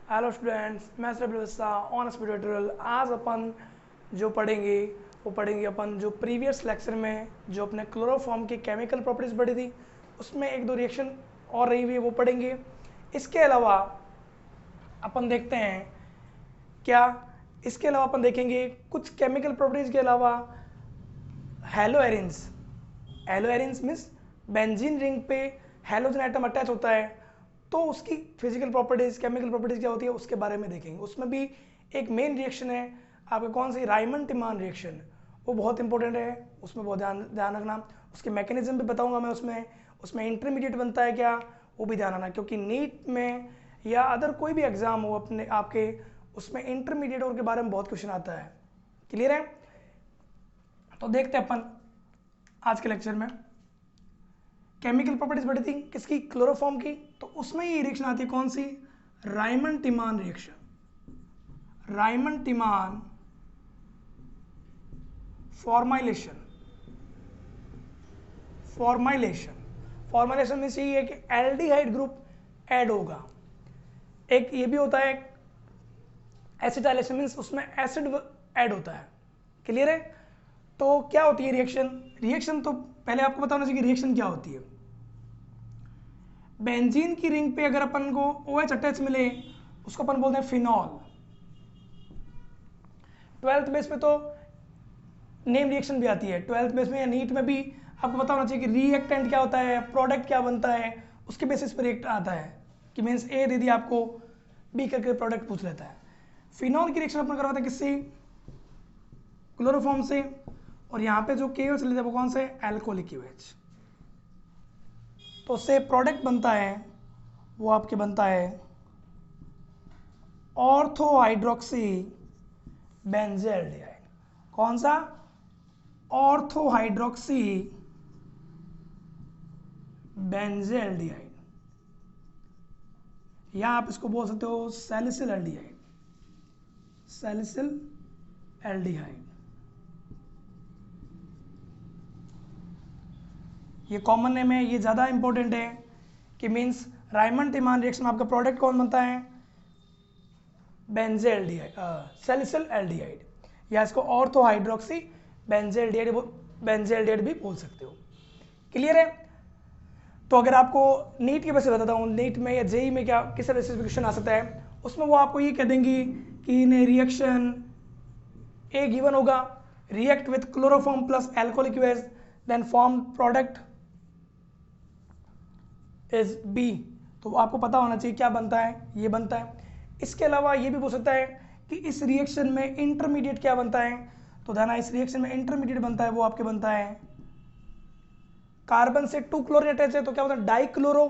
Hello students, मैं sir व्यवस्था on speed tutorial. आज अपन जो पढ़ेंगे वो पढ़ेंगे अपन जो प्रीवियस लेक्चर में जो अपने क्लोरोफॉर्म की केमिकल प्रॉपर्टीज पढ़ी थी, उसमें एक दो रिएक्शन और रही हुई है वो पढ़ेंगे। इसके अलावा अपन देखते हैं क्या, इसके अलावा अपन देखेंगे कुछ केमिकल प्रॉपर्टीज के अलावा hello arenes means benzene ring पे हेलोजन एटम अटैच होता है, तो उसकी फिजिकल प्रॉपर्टीज केमिकल प्रॉपर्टीज क्या होती है उसके बारे में देखेंगे। उसमें भी एक मेन रिएक्शन है आपका कौन सी, रायमंड टिमान रिएक्शन, वो बहुत इंपॉर्टेंट है, उसमें बहुत ध्यान रखना। उसके मैकेनिज्म भी बताऊंगा मैं, उसमें इंटरमीडिएट बनता है क्या वो भी ध्यान रखना, क्योंकि नीट में या अदर कोई भी एग्जाम हो अपने आपके, उसमें इंटरमीडिएट और के बारे में बहुत क्वेश्चन आता है। क्लियर है? तो देखते हैं अपन आज के लेक्चर में केमिकल प्रॉपर्टीज बढ़ी थी किसकी, क्लोरोफॉर्म की। तो उसमें ये रिएक्शन आती है कौन सी, रायमंड टिमान रिएक्शन। रायमंड टिमान फॉर्माइलेशन में यही है कि एल्डिहाइड ग्रुप ऐड होगा। एक ये भी होता है एसिटाइलेशन, मीन्स उसमें एसिड ऐड होता है। क्लियर है? तो क्या होती है रिएक्शन तो पहले आपको बताना चाहिए कि रिएक्शन क्या होती है। बेंजीन की रिंग पे अगर अपन को OH अटैच मिले उसको अपन बोलते हैं फिनॉल। 12th बेस पे तो नेम रिएक्शन भी आती है, 12th बेस में या नीट में भी आपको पता होना चाहिए कि रिएक्टेंट क्या होता है, प्रोडक्ट क्या बनता है, उसके बेसिस पर रिएक्ट आता है कि मीन्स ए दे दिया आपको, बी करके प्रोडक्ट पूछ लेता है। फिनॉल की रिएक्शन अपन करवाते हैं किससे, क्लोरोफॉर्म से, और यहाँ पे जो KOH लेते हैं वो कौन से, एल्कोहलिक OH। तो उससे प्रोडक्ट बनता है वो आपके बनता है ऑर्थोहाइड्रोक्सी बेंजेल्डिहाइड। कौन सा, ऑर्थोहाइड्रोक्सी बेंजेल्डिहाइड, या आप इसको बोल सकते हो सैलिसिल एल्डिहाइड। सैलिसिल एल्डिहाइड ये कॉमन नेम है, ये ज़्यादा इंपॉर्टेंट है कि मीन्स रायमंड टिमान रिएक्शन में आपका प्रोडक्ट कौन बनता है, बेंजेल्डिहाइड, सैलिसिल एल्डिहाइड, या इसको ऑर्थोहाइड्रोक्सी बेंजेल्डिहाइड भी बोल सकते हो। क्लियर है? तो अगर आपको नीट के बेसिस बताता हूँ, नीट में या जेई में क्या किस बेसिस पे क्वेश्चन आ सकता है, उसमें वो आपको ये कह देंगी कि इन रिएक्शन ए गिवन होगा, react with chloroform plus alcoholic OH then form product is B. तो आपको पता होना चाहिए क्या बनता है, ये बनता है। इसके अलावा ये भी बोल सकता है कि इस रिएक्शन में इंटरमीडिएट क्या बनता है, तो ध्यान, इस रिएक्शन में इंटरमीडिएट बनता है वो आपके बनता है कार्बन से 2 क्लोरीन अटैच है तो क्या होता है, डाइक्लोरो,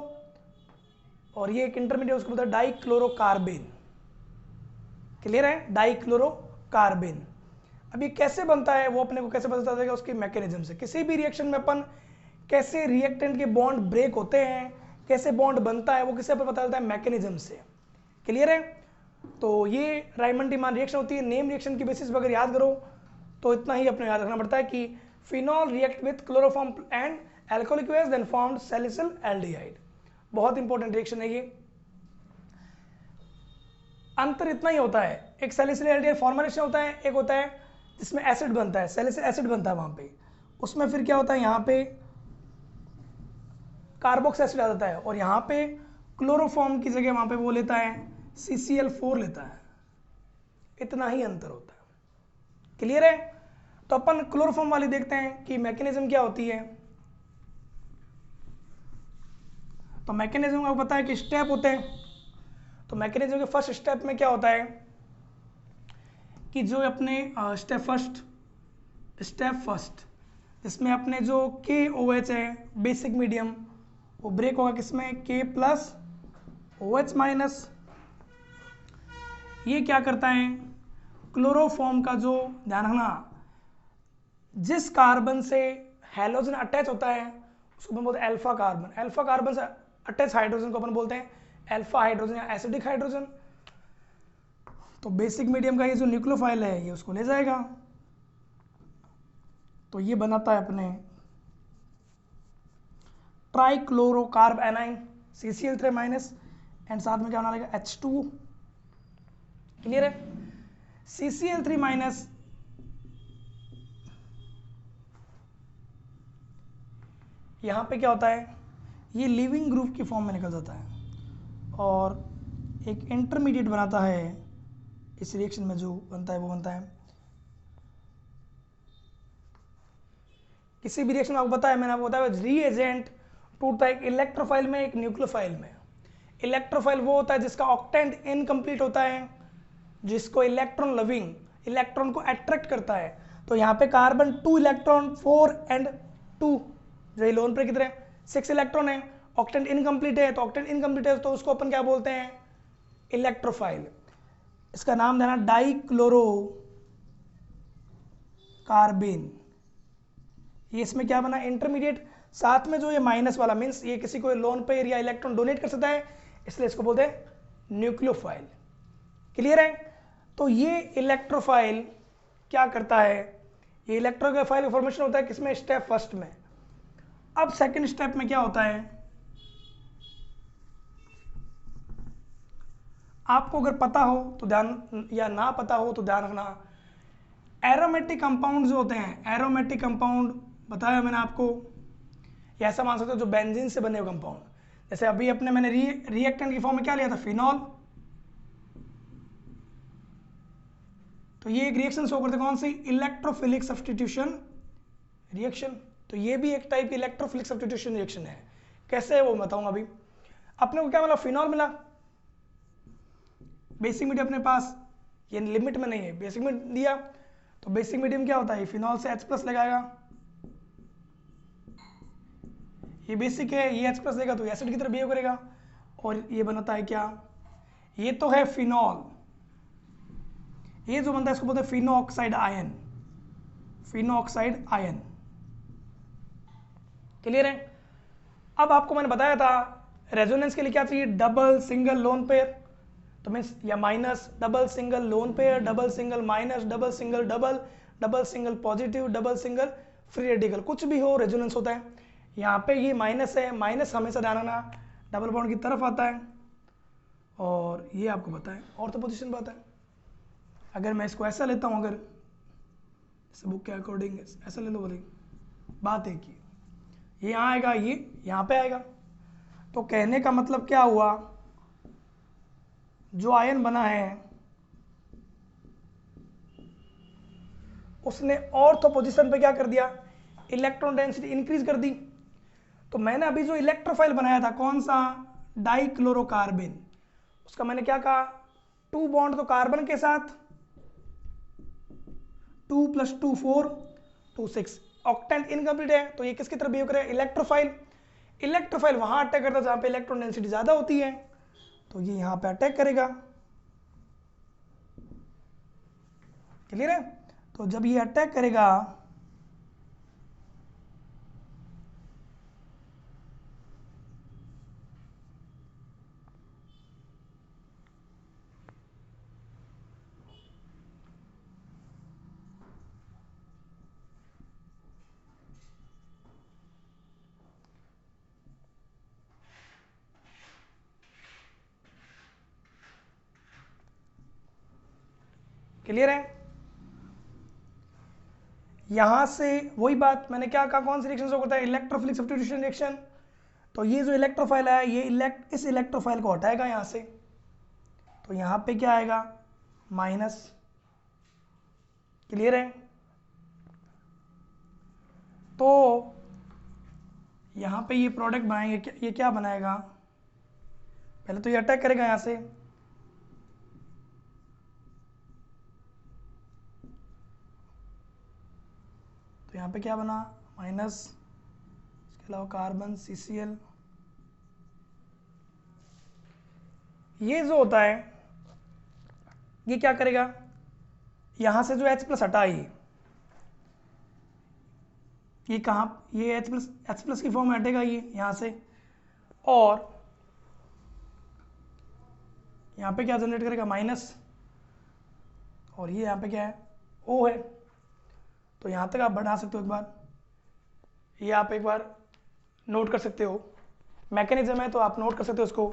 और ये एक इंटरमीडिएट उसको बोलता है डाइक्लोरोकार्बेन। क्लियर है? डाइक्लोरोकार्बेन। अब ये कैसे बनता है वो अपने को कैसे पता चलेगा, उसके मैकेनिज्म से। किसी भी रिएक्शन में अपन कैसे रिएक्टेंट के बॉन्ड ब्रेक होते हैं, कैसे बॉन्ड बनता है, वो किससे पता चलता है, मैकेनिज्म से। क्लियर है? तो ये रायमंड टिमान रिएक्शन होती है। नेम रिएक्शन की बेसिस पर अगर याद करो तो इतना ही अपने याद रखना पड़ता है कि phenol react with chloroform and alcoholic OH then formed salicyl aldehyde. बहुत इंपॉर्टेंट रिएक्शन है ये। अंतर इतना ही होता है, एक सैलिसिल एल्डिहाइड फॉर्मेशन होता है, एक होता है जिसमें एसिड बनता है, सैलिसिल एसिड बनता है वहां पे, उसमें फिर क्या होता है, यहाँ पे कार्बोक्स एसिड आ जाता है, और यहाँ पे क्लोरोफॉर्म की जगह वहां पे वो लेता है CCl4 लेता है। इतना ही अंतर होता है। क्लियर है? तो अपन क्लोरोफॉर्म वाली देखते हैं कि मैकेनिज्म क्या होती है। तो मैकेनिज्म आपको पता है कि स्टेप होते हैं। तो मैकेनिज्म के फर्स्ट स्टेप में क्या होता है कि जो अपने स्टेप फर्स्ट इसमें अपने जो KOH है बेसिक मीडियम, वो ब्रेक होगा किसमें, K प्लस OH माइनस। ये क्या करता है, क्लोरोफॉर्म का जो, ध्यान रखना, जिस कार्बन से हैलोजन अटैच होता है उसको अपन बोलते हैं अल्फा कार्बन। अल्फा कार्बन से अटैच हाइड्रोजन को अपन बोलते हैं अल्फा हाइड्रोजन या एसिडिक हाइड्रोजन। तो बेसिक मीडियम का ये जो न्यूक्लियोफाइल है ये उसको ले जाएगा, तो ये बनाता है अपने ट्राइक्लोरोकार्ब एनाइन CCl3 माइनस, एंड साथ में क्या बना लेगा H2 क्लियर है? CCl3 माइनस यहाँ पे क्या होता है, ये लिविंग ग्रुप की फॉर्म में निकल जाता है और एक इंटरमीडिएट बनाता है इस रिएक्शन में, जो बनता है वो बनता है, किसी भी रिएक्शन में आपको बताया, मैंने आपको बताया रीएजेंट टूटता है एक इलेक्ट्रोफाइल में, एक न्यूक्लियोफाइल में। इलेक्ट्रोफाइल वो होता है जिसका ऑक्टेंट इनकम्प्लीट होता है, जिसको इलेक्ट्रॉन लविंग, इलेक्ट्रॉन को अट्रैक्ट करता है। तो यहाँ पे कार्बन 2 इलेक्ट्रॉन 4 एंड 2, जो लोन पे कितने 6 इलेक्ट्रॉन है, ऑक्टेंट इनकम्प्लीट है, तो ऑक्टेंट इनकम्प्लीट है तो उसको अपन क्या बोलते हैं, इलेक्ट्रोफाइल। इसका नाम देना डाइक्लोरो कार्बेन। ये इसमें क्या बना, इंटरमीडिएट, साथ में जो ये माइनस वाला मीन्स ये किसी को लोन पेयर या इलेक्ट्रॉन डोनेट कर सकता है, इसलिए इसको बोलते हैं न्यूक्लियोफाइल। क्लियर है? तो ये इलेक्ट्रोफाइल क्या करता है, ये इलेक्ट्रोफाइल का फॉर्मेशन होता है किसमें, स्टेप फर्स्ट में। अब सेकंड स्टेप में क्या होता है, आपको अगर पता हो तो ध्यान, या ना पता हो तो ध्यान रखना, एरोमेटिक कंपाउंड जो होते हैं, एरोमेटिक कंपाउंड बताया मैंने आपको, या ऐसा मान सकते हो जो बेंजीन से बने हुए कंपाउंड, जैसे अभी अपने मैंने रिएक्टेंट की फॉर्म में क्या लिया था, फिनॉल। तो ये एक रिएक्शन शो करते कौन सी, इलेक्ट्रोफिलिक सब्स्टिट्यूशन रिएक्शन। तो ये भी एक टाइप की इलेक्ट्रोफिलिक सब्स्टिट्यूशन रिएक्शन है। कैसे है वो बताऊंगा अभी। अपने को क्या मिला, फिनॉल मिला, बेसिक मीडियम अपने पास, ये लिमिट में नहीं है, बेसिक मीडियम दिया, तो बेसिक मीडियम क्या होता है, फिनॉल से H+ लगाएगा, ये बेसिक है, ये H+ लेगा तो एसिड की तरह बिहेव करेगा, और ये बनता है क्या, ये तो है फिनॉल, ये जो बनता है इसको बोलते हैं फिनोऑक्साइड आयन, फिनोऑक्साइड आयन। क्लियर है? अब आपको मैंने बताया था रेजोनेंस के लिए क्या चाहिए, डबल सिंगल लोन पेयर, तो मीन्स या minus, double single lone pair, double single minus, double single double, double single positive, double single free radical, कुछ भी हो रेजोनेंस होता है। यहाँ पे ये माइनस है, माइनस हमेशा ध्यान रखना डबल बॉन्ड की तरफ आता है, और ये आपको पता है ऑर्थो पोजीशन पर आता है। अगर मैं इसको ऐसा लेता हूँ, अगर जैसे बुक के अकॉर्डिंग ऐसा ले लो, बोले बात है कि ये यहाँ आएगा, ये यहाँ पे आएगा, तो कहने का मतलब क्या हुआ, जो आयन बना है उसने ऑर्थो पोजीशन पे क्या कर दिया, इलेक्ट्रॉन डेंसिटी इंक्रीज कर दी। तो मैंने अभी जो इलेक्ट्रोफाइल बनाया था कौन सा, डाइक्लोरोकार्बेन, उसका मैंने क्या कहा, 2 बॉन्ड तो कार्बन के साथ, 2 + 2 4 2 6, ऑक्टेंट इनकम्प्लीट है, तो ये किसकी तरफ बिहेव करेगा, इलेक्ट्रोफाइल। इलेक्ट्रोफाइल वहां अटैक करता है जहां पे इलेक्ट्रॉन डेंसिटी ज्यादा होती है, तो ये यहां पे अटैक करेगा। क्लियर है? तो जब ये अटैक करेगा क्लियर है? यहां से वही बात मैंने क्या कहा, कौन सी रिएक्शन शो करता है, इलेक्ट्रोफिलिक सब्स्टिट्यूशन रिएक्शन। तो ये जो इलेक्ट्रोफाइल है ये इस इलेक्ट्रोफाइल को हटाएगा यहां से, तो यहां पे क्या आएगा, माइनस। क्लियर है? तो यहां पे ये प्रोडक्ट बनाएंगे, ये क्या बनाएगा, पहले तो ये अटैक करेगा यहां से, तो यहाँ पे क्या बना, माइनस, इसके अलावा कार्बन CCl। ये जो होता है ये क्या करेगा, यहां से जो H+ हटा, ये कहाँ, ये H+ की फॉर्म में हटेगा ये यहां से, और यहाँ पे क्या जनरेट करेगा, माइनस, और ये यहाँ पे क्या है, O है। तो यहाँ तक आप बढ़ा सकते हो एक बार, ये आप एक बार नोट कर सकते हो, मैकेनिज्म है तो आप नोट कर सकते हो इसको।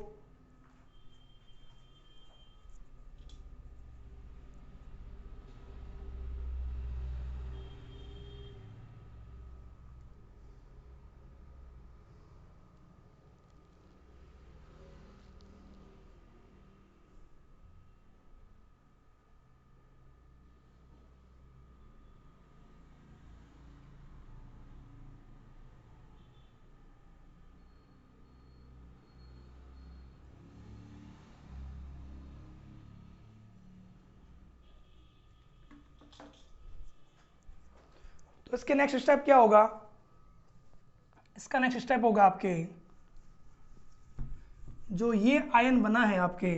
तो इसके नेक्स्ट स्टेप क्या होगा, इसका नेक्स्ट स्टेप होगा आपके जो ये आयन बना है आपके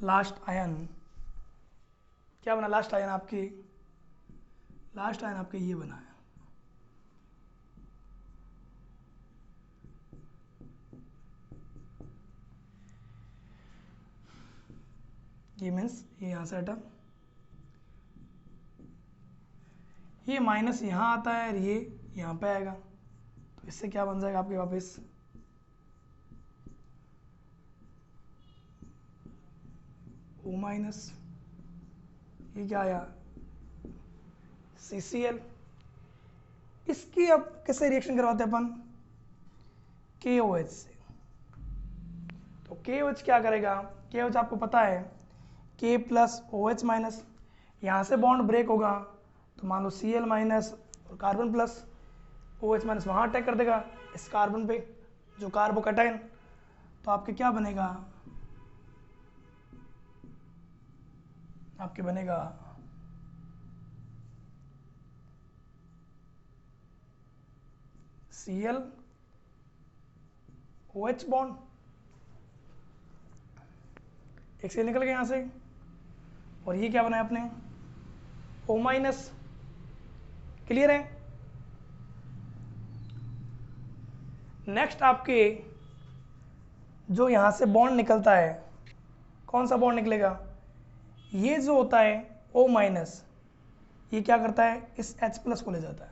लास्ट आयन, क्या बना लास्ट आयन आपके, लास्ट आयन आपके ये बना है, ये मीन्स ये यहाँ से हटा, ये माइनस यहाँ आता है और ये यहाँ पे आएगा, तो इससे क्या बन जाएगा आपके वापस O माइनस, ये क्या आया CCl। इसकी अब कैसे रिएक्शन करवाते हैं अपन, KOH से। तो KOH क्या करेगा, KOH आपको पता है K प्लस OH माइनस, यहाँ से बॉन्ड ब्रेक होगा तो मान लो Cl माइनस और कार्बन प्लस OH माइनस वहाँ अटैक कर देगा इस कार्बन पे जो कार्बोकैटायन, तो आपके क्या बनेगा, आपके बनेगा Cl OH बॉन्ड, एक से निकल गया यहाँ से, और ये क्या बनाया आपने O माइनस। क्लियर है। नेक्स्ट आपके जो यहाँ से बॉन्ड निकलता है, कौन सा बॉन्ड निकलेगा, ये जो होता है O माइनस, ये क्या करता है इस H प्लस को ले जाता है,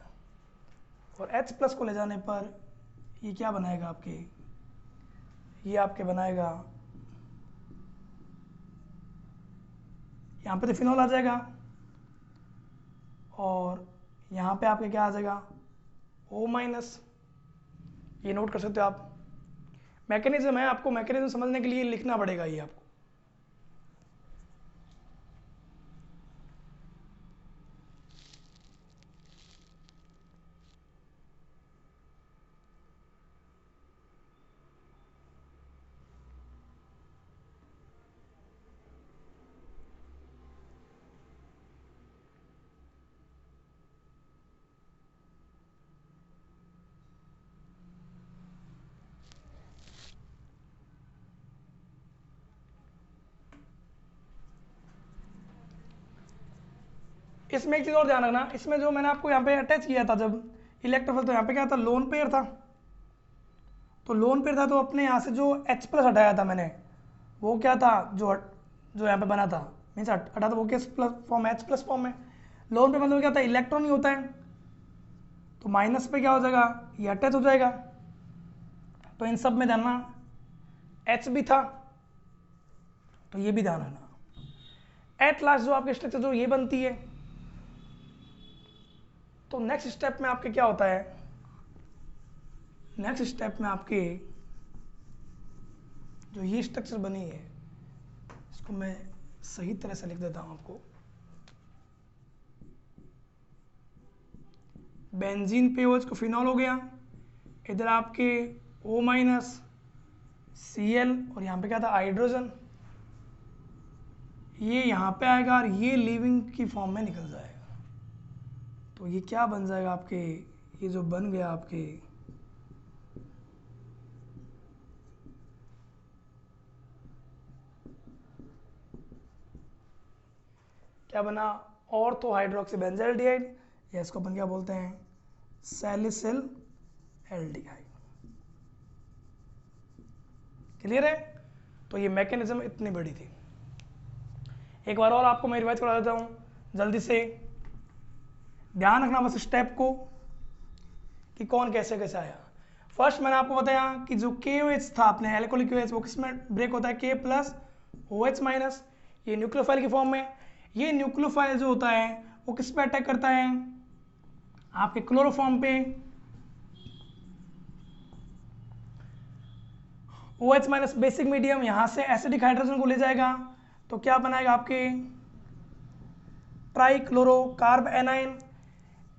और H प्लस को ले जाने पर ये क्या बनाएगा आपके, ये आपके बनाएगा यहाँ पे तो फिनॉल आ जाएगा, और यहाँ पे आपके क्या आ जाएगा O माइनस। ये नोट कर सकते हो आप, मैकेनिज्म है, आपको मैकेनिज्म समझने के लिए लिखना पड़ेगा ये आपको। इसमें एक चीज़ और ध्यान रखना, इसमें जो मैंने आपको यहाँ पे अटैच किया था जब इलेक्ट्रोफिल, तो यहाँ पे क्या था लोन पेयर था, तो लोन पेयर था तो अपने यहाँ से जो H प्लस हटाया था मैंने, वो क्या था जो जो यहाँ पे बना था, मीन्स हटा था वो किस plus form H plus form में। लोन पे मतलब क्या था इलेक्ट्रॉन ही होता है, तो माइनस पे क्या हो जाएगा ये अटैच हो जाएगा, तो इन सब में ध्यान रखना H भी था तो ये भी ध्यान रखना। एट लास्ट जो आपके स्ट्रक्चर जो ये बनती है, तो नेक्स्ट स्टेप में आपके क्या होता है, नेक्स्ट स्टेप में आपके जो ये स्ट्रक्चर बनी है, इसको मैं सही तरह से लिख देता हूं आपको। बेंजीन पे OH को फिनॉल हो गया, इधर आपके O माइनस Cl, और यहाँ पे क्या था हाइड्रोजन, ये यहाँ पे आएगा और ये लीविंग की फॉर्म में निकल जाएगा, तो ये क्या बन जाएगा आपके, ये जो बन गया आपके क्या बना ऑर्थो हाइड्रोक्सी बेंजाइलडिहाइड, या इसको अपन क्या बोलते हैं सैलिसिल एल्डिहाइड। क्लियर है। तो ये मैकेनिज्म इतनी बड़ी थी। एक बार और आपको मैं रिवाइज करा देता हूँ जल्दी से, ध्यान रखना बस स्टेप को कि कौन कैसे कैसे आया। फर्स्ट मैंने आपको बताया कि जो KOH था अपने एल्कोहलिक OH वो किसमें ब्रेक होता है K प्लस OH माइनस, ये न्यूक्लियोफाइल की फॉर्म में। ये न्यूक्लियोफाइल जो होता है वो किस पे अटैक करता है आपके क्लोरोफॉर्म पे, OH माइनस बेसिक मीडियम यहाँ से एसिडिक हाइड्रोजन को ले जाएगा, तो क्या बनाएगा आपके ट्राइक्लोरो कार्ब एनाइन।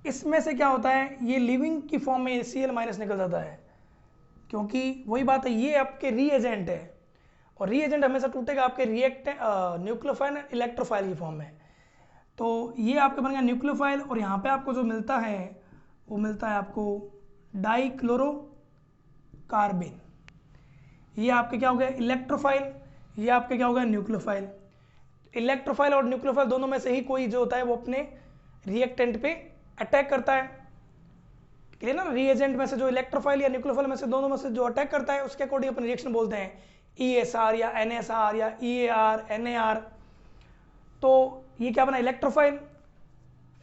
इसमें से क्या होता है ये लिविंग की फॉर्म में Cl माइनस निकल जाता है, क्योंकि वही बात है ये आपके रीएजेंट है, और रीएजेंट हमेशा टूटेगा आपके रिएक्ट न्यूक्लियोफाइल इलेक्ट्रोफाइल की फॉर्म में। तो ये आपका बन गया न्यूक्लियोफाइल, और यहाँ पे आपको जो मिलता है वो मिलता है आपको डाइक्लोरोकार्बिन। ये आपके क्या हो गया इलेक्ट्रोफाइल, ये आपके क्या हो गया न्यूक्लियोफाइल। इलेक्ट्रोफाइल और न्यूक्लियोफाइल दोनों में से ही कोई जो होता है वो अपने रिएक्टेंट पे अटैक करता है, क्लियर ना। रिएजेंट में से जो इलेक्ट्रोफाइल या न्यूक्लियोफाइल में से दोनों में से जो अटैक करता है उसके अकॉर्डिंग अपन रिएक्शन बोलते हैं ESR या NSR या EAR NAR। तो ये क्या बना इलेक्ट्रोफाइल।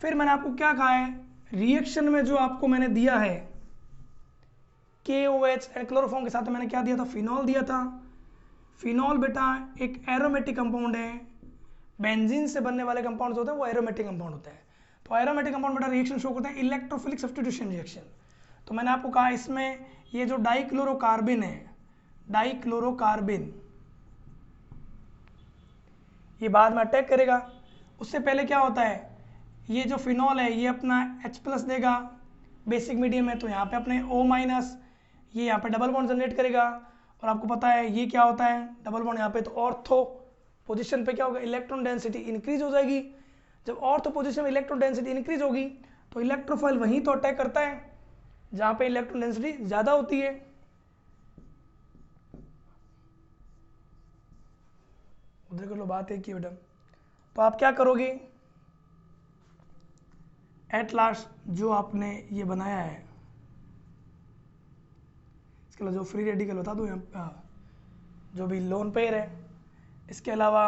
फिर मैंने आपको क्या कहा है, रिएक्शन में जो आपको मैंने दिया है KOH एंड क्लोरोफॉर्म के साथ मैंने क्या दिया था, फिनॉल दिया था। फिनॉल बेटा एक एरोमेटिक कंपाउंड है, बेंजीन से बनने वाले कंपाउंड होते हैं वो एरोमेटिक कंपाउंड होते हैं। तो एरोमेटिक कंपाउंड बेटा रिएक्शन शो करते हैं इलेक्ट्रोफिलिक सब्स्टिट्यूशन रिएक्शन। तो मैंने आपको कहा इसमें ये जो डाइक्लोरोकार्बिन है, डाइक्लोरोकार्बिन ये बाद में अटैक करेगा। उससे पहले क्या होता है, ये जो फिनॉल है ये अपना H+ देगा बेसिक मीडियम में, तो यहाँ पे अपने O-, ये यहाँ पे डबल बॉन्ड जनरेट करेगा। और आपको पता है ये क्या होता है डबल बॉन्ड, यहाँ पे तो ऑर्थो पोजीशन पे क्या होगा इलेक्ट्रॉन डेंसिटी इंक्रीज हो जाएगी। जब ऑर्थो पोजीशन में इलेक्ट्रॉन डेंसिटी इंक्रीज होगी तो इलेक्ट्रोफाइल वहीं तो अटैक करता है जहाँ पे इलेक्ट्रॉन डेंसिटी ज़्यादा होती है। उधर कर लो, बात है कि बेटा तो आप क्या करोगे, एट लास्ट जो आपने ये बनाया है इसके अलावा जो फ्री रेडिकल बता दो यहाँ जो भी लोन पेयर है, इसके अलावा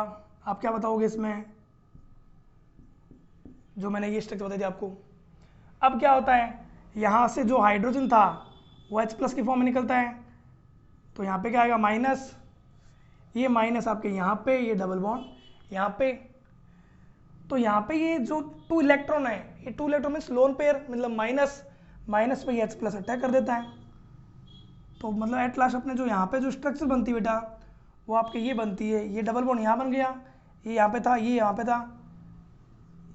आप क्या बताओगे इसमें जो मैंने ये स्ट्रक्चर बताई थी आपको। अब क्या होता है यहाँ से जो हाइड्रोजन था वो H+ की फॉर्म में निकलता है, तो यहाँ पे क्या आएगा माइनस, ये माइनस आपके यहाँ पे, ये डबल बॉन्ड यहाँ पे। तो यहाँ पे ये जो 2 इलेक्ट्रॉन है, ये 2 इलेक्ट्रॉन मीन्स लोन पेयर, मतलब माइनस माइनस पे ये H+ अटैक कर देता है। तो मतलब एट लास्ट अपने जो यहाँ पे जो स्ट्रक्चर बनती है बेटा वो आपके ये बनती है, ये डबल बॉन्ड यहाँ बन गया, ये यहाँ पे था, ये यहाँ पे था,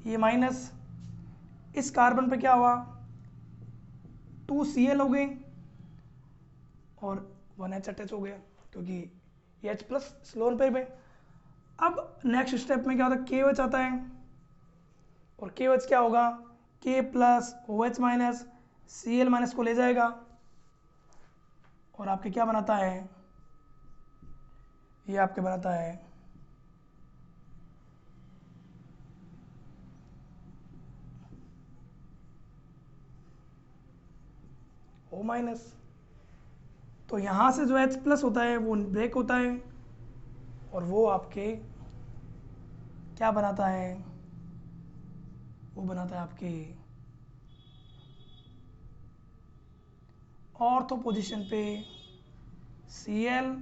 ये माइनस, इस कार्बन पे क्या हुआ 2 Cl हो गए और 1 H अटैच हो गया क्योंकि ये H+ लोन पेयर में। अब नेक्स्ट स्टेप में क्या होता है KOH आता है, और KOH क्या होगा K+ OH- Cl- को ले जाएगा और आपके क्या बनाता है, ये आपके बनाता है O-। तो यहाँ से जो H+ होता है वो ब्रेक होता है और वो आपके क्या बनाता है, वो बनाता है आपके ऑर्थो पोजीशन पे ClHO-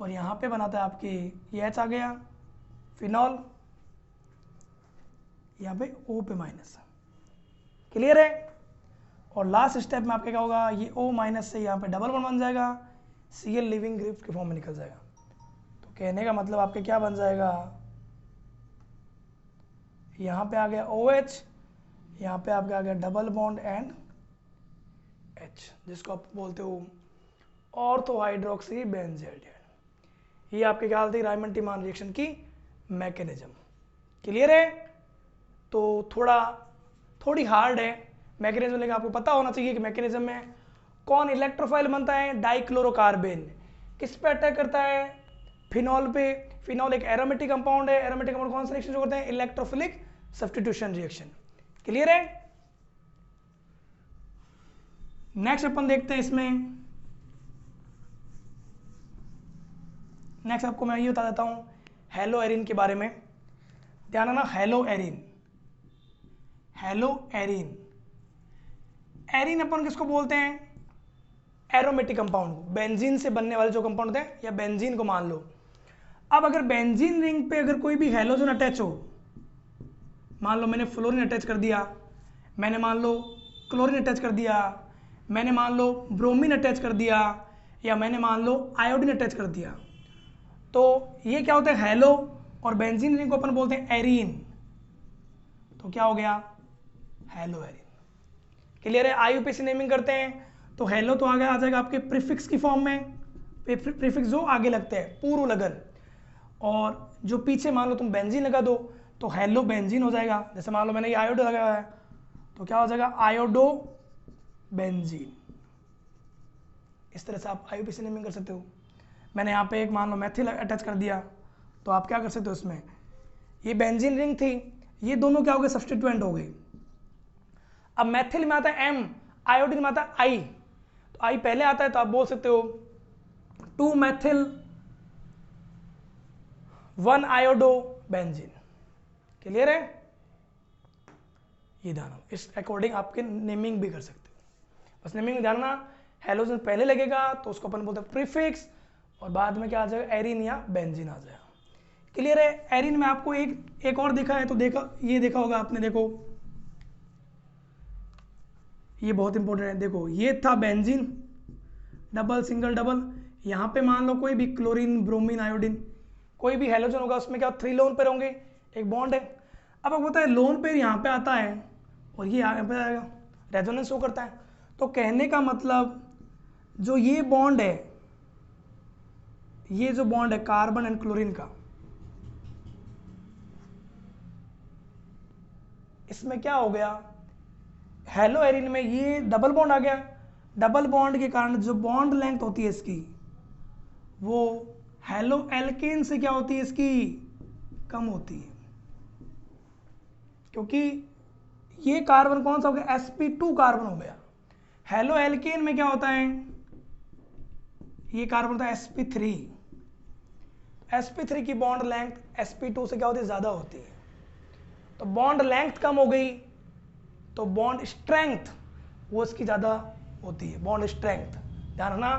और यहाँ पे बनाता है आपके ये H आ गया फिनॉल, यहाँ पे O पे माइनस, क्लियर है। और लास्ट स्टेप में आपके क्या होगा, ये O- से यहाँ पे डबल बॉन्ड बन जाएगा, Cl लिविंग ग्रुप के फॉर्म में निकल जाएगा। तो कहने का मतलब आपके क्या बन जाएगा, यहाँ पे आ गया OH, यहाँ पे आपका आ गया डबल बॉन्ड एंड H, जिसको आप बोलते हो ऑर्थो हाइड्रोक्सी बेंजीन। ये आपके क्या थी रायमंड टीमान रिएक्शन की मैकेनिज्म, क्लियर है। तो थोड़ी हार्ड है मैकेनिज्म, लेकिन आपको पता होना चाहिए कि मैकेनिज्म में कौन इलेक्ट्रोफाइल बनता है, डाइक्लोरोकार्बिन किस पे अटैक करता है, फिनॉल पे। फिनॉल एक एरोमेटिक कंपाउंड है, एरोमेटिक कंपाउंड कौन सा रिएक्शन जो करते हैं इलेक्ट्रोफिलिक सब्स्टिट्यूशन रिएक्शन, क्लियर है। नेक्स्ट अपन देखते हैं इसमें, नेक्स्ट आपको मैं ये बता देता हूं हेलो एरिन के बारे में, ध्यान रखना hello Erin. Hello Erin, Erin अपन किसको बोलते हैं, एरोमेटिक कंपाउंड को, बेंजीन से बनने वाले जो कंपाउंड होते हैं, या बेंजीन को मान लो। अब अगर बेंजीन रिंग पे अगर कोई भी हैलोजन अटैच हो, मान लो मैंने फ्लोरीन अटैच कर दिया, मैंने मान लो क्लोरीन अटैच कर दिया, मैंने मान लो ब्रोमीन अटैच कर दिया, या मैंने मान लो आयोडीन अटैच कर दिया, तो ये क्या होता है हेलो, और बेंजीन रिंग को अपन बोलते हैं एरीन, तो क्या हो गया हेलो एरीन, क्लियर है। आईयूपीएसी नेमिंग करते हैं तो हेलो तो आगे आ जाएगा आपके प्रीफिक्स की फॉर्म में, प्रीफिक्स जो आगे लगते हैं पूर्व लगन, और जो पीछे मान लो तुम बेंजीन लगा दो तो हेलो बेंजीन हो जाएगा। जैसे मान लो मैंने ये आयोडो लगाया है तो क्या हो जाएगा, आयोडो बेंजीन। इस तरह से आप IUPAC नेमिंग कर सकते हो। मैंने यहाँ पे एक मान लो मैथिल अटैच कर दिया तो आप क्या कर सकते हो, इसमें ये बेंजीन रिंग थी, ये दोनों क्या हो गए, सब्स्टिट्यूएंट हो गई। अब मैथिल में आता है M, आयोडीन में आता है I, तो I पहले आता है तो आप बोल सकते हो 2 मैथिल 1 आयोडो बेंजीन। क्लियर है? ये ध्यान, इस अकॉर्डिंग आपके नेमिंग भी कर सकते हो। बस नेमिंग में ध्यान रखना, हेलोजन पहले लगेगा तो उसको अपन बोलते हैं प्रीफिक्स, और बाद में क्या आ जाएगा, एरिन या बेंजीन आ जाएगा। क्लियर है? एरिन में आपको एक और देखा है तो ये देखा होगा आपने, देखो ये बहुत इंपॉर्टेंट है। देखो ये था बेंजीन, डबल सिंगल डबल, यहाँ पे मान लो कोई भी क्लोरीन ब्रोमीन आयोडीन कोई भी हेलोजन होगा उसमें क्या 3 लोन पेयर होंगे, एक बॉन्ड है। अब आपको पता है लोन पेयर यहाँ पे आता है और ये यहाँ पे आएगा, रेजोनेंस शो करता है। तो कहने का मतलब जो ये बॉन्ड है, ये जो बॉन्ड है कार्बन एंड क्लोरीन का, इसमें क्या हो गया, हेलो एरिन में ये डबल बॉन्ड आ गया। डबल बॉन्ड के कारण जो बॉन्ड लेंथ होती है इसकी, वो हेलो एल्केन से क्या होती है, इसकी कम होती है, क्योंकि ये कार्बन कौन सा हो गया, sp2 कार्बन हो गया। हेलो एल्केन में क्या होता है, ये कार्बन होता है sp3। sp3 की बॉन्ड लेंथ sp2 से क्या होती है, ज्यादा होती है। तो बॉन्ड लेंथ कम हो गई तो बॉन्ड स्ट्रेंथ वो इसकी ज्यादा होती है। बॉन्ड स्ट्रेंथ ध्यान रखना,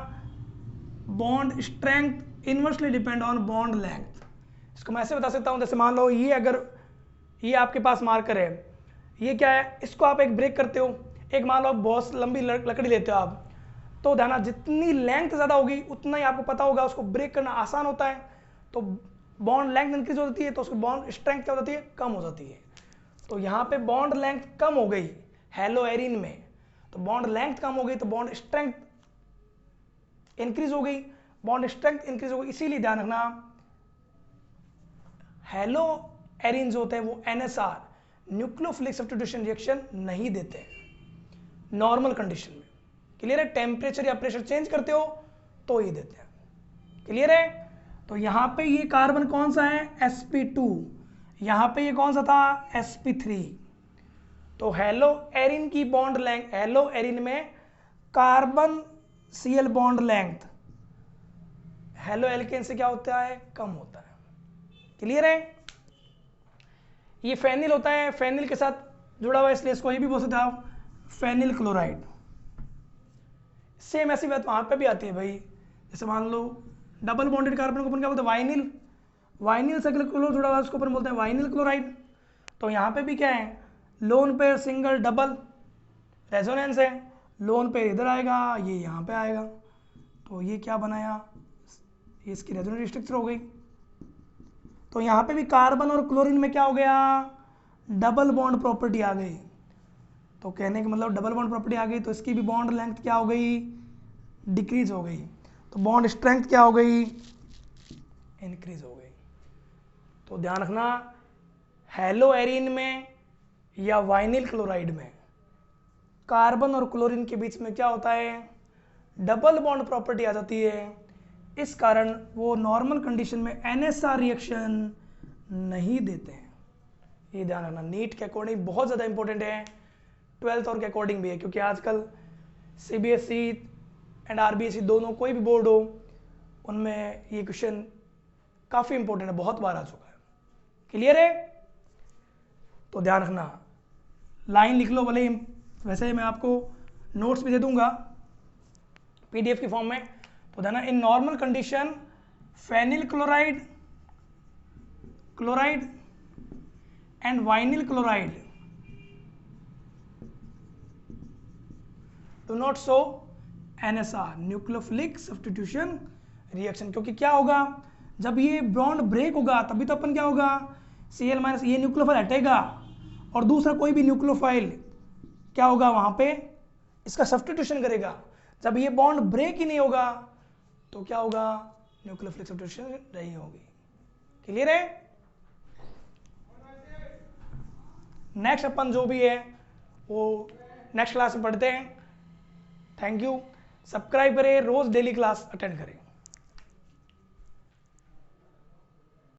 bond strength inversely depend on bond length. इसको मैं ऐसे बता सकता हूं, जैसे मान लो ये अगर ये आपके पास मार्कर है, ये क्या है, इसको आप एक ब्रेक करते हो, एक मान लो आप बहुत लंबी लकड़ी लेते हो आप, तो ध्यान, जितनी लेंथ ज़्यादा होगी उतना ही आपको पता होगा उसको ब्रेक करना आसान होता है। तो बॉन्ड लेंथ इंक्रीज हो जाती है तो उसकी बॉन्ड स्ट्रेंथ क्या हो जाती है, कम हो जाती है। तो यहाँ पे बॉन्ड लेंथ कम हो गई हेलो एरिन में, तो बॉन्ड लेंथ कम हो गई तो बॉन्ड स्ट्रेंथ इंक्रीज हो गई, बॉन्ड स्ट्रेंथ इंक्रीज हो गई। इसीलिए ध्यान रखना हेलो एरिन जो होते हैं वो NSR न्यूक्लियोफिलिक सब्स्टिट्यूशन रिएक्शन नहीं देते हैं नॉर्मल कंडीशन में। क्लियर है? टेम्परेचर या प्रेशर चेंज करते हो तो ये देते हैं। क्लियर है? तो यहाँ पे ये कार्बन कौन सा है, sp2, यहाँ पे ये कौन सा था, sp3। तो हेलो एरिन की बॉन्ड लेंथ, हेलो एरिन में carbon Cl bond length halo alkane से क्या होता है, कम होता है। क्लियर है? ये फेनिल होता है, फेनिल के साथ जुड़ा हुआ है इसलिए इसको ये भी बोल सकते हो फेनिल क्लोराइड। सेम ऐसी बात वहां पे भी आती है भाई, जैसे मान लो डबल बॉन्डेड कार्बन को अपन क्या बोलते हैं, वाइनिल, वाइनिल से क्लोरो जुड़ा हुआ है उसको अपन बोलते हैं वाइनिल क्लोराइड। तो यहाँ पे भी क्या है, lone pair single double resonance है, लोन पेयर इधर आएगा, ये यहाँ पे आएगा, तो ये क्या बनाया, ये इसकी रेजोनेंस स्ट्रक्चर हो गई। तो यहाँ पे भी कार्बन और क्लोरीन में क्या हो गया, डबल बॉन्ड प्रॉपर्टी आ गई। तो कहने का मतलब डबल बॉन्ड प्रॉपर्टी आ गई तो इसकी भी बॉन्ड लेंथ क्या हो गई, डिक्रीज हो गई, तो बॉन्ड स्ट्रेंथ क्या हो गई, इंक्रीज हो गई। तो ध्यान रखना हेलो एरिन में या वाइनिल क्लोराइड में कार्बन और क्लोरीन के बीच में क्या होता है, डबल बॉन्ड प्रॉपर्टी आ जाती है। इस कारण वो नॉर्मल कंडीशन में NSR रिएक्शन नहीं देते हैं। ये ध्यान रखना, नीट के अकॉर्डिंग बहुत ज़्यादा इंपॉर्टेंट है, 12th और के अकॉर्डिंग भी है, क्योंकि आजकल CBSE एंड RBSE दोनों कोई भी बोर्ड हो उनमें ये क्वेश्चन काफ़ी इंपॉर्टेंट है, बहुत बार आ चुका है। क्लियर है? तो ध्यान रखना, लाइन लिख लो, भले ही वैसे मैं आपको नोट्स भी दे दूंगा PDF की फॉर्म में। तो ध्यान, in normal condition phenyl chloride chloride and vinyl chloride do not show NSR nucleophilic substitution reaction. क्योंकि क्या होगा, जब ये बॉन्ड ब्रेक होगा तभी तो अपन क्या होगा, Cl- ये न्यूक्लियोफाइल हटेगा और दूसरा कोई भी न्यूक्लियोफाइल क्या होगा वहां पे इसका सब्स्टिट्यूशन करेगा। जब ये बॉन्ड ब्रेक ही नहीं होगा तो क्या होगा, न्यूक्लियोफिलिक सब्स्टिट्यूशन नहीं होगी। क्लियर है? नेक्स्ट अपन जो भी है वो नेक्स्ट क्लास में पढ़ते हैं। Thank you. सब्सक्राइब करें, रोज डेली क्लास अटेंड करें।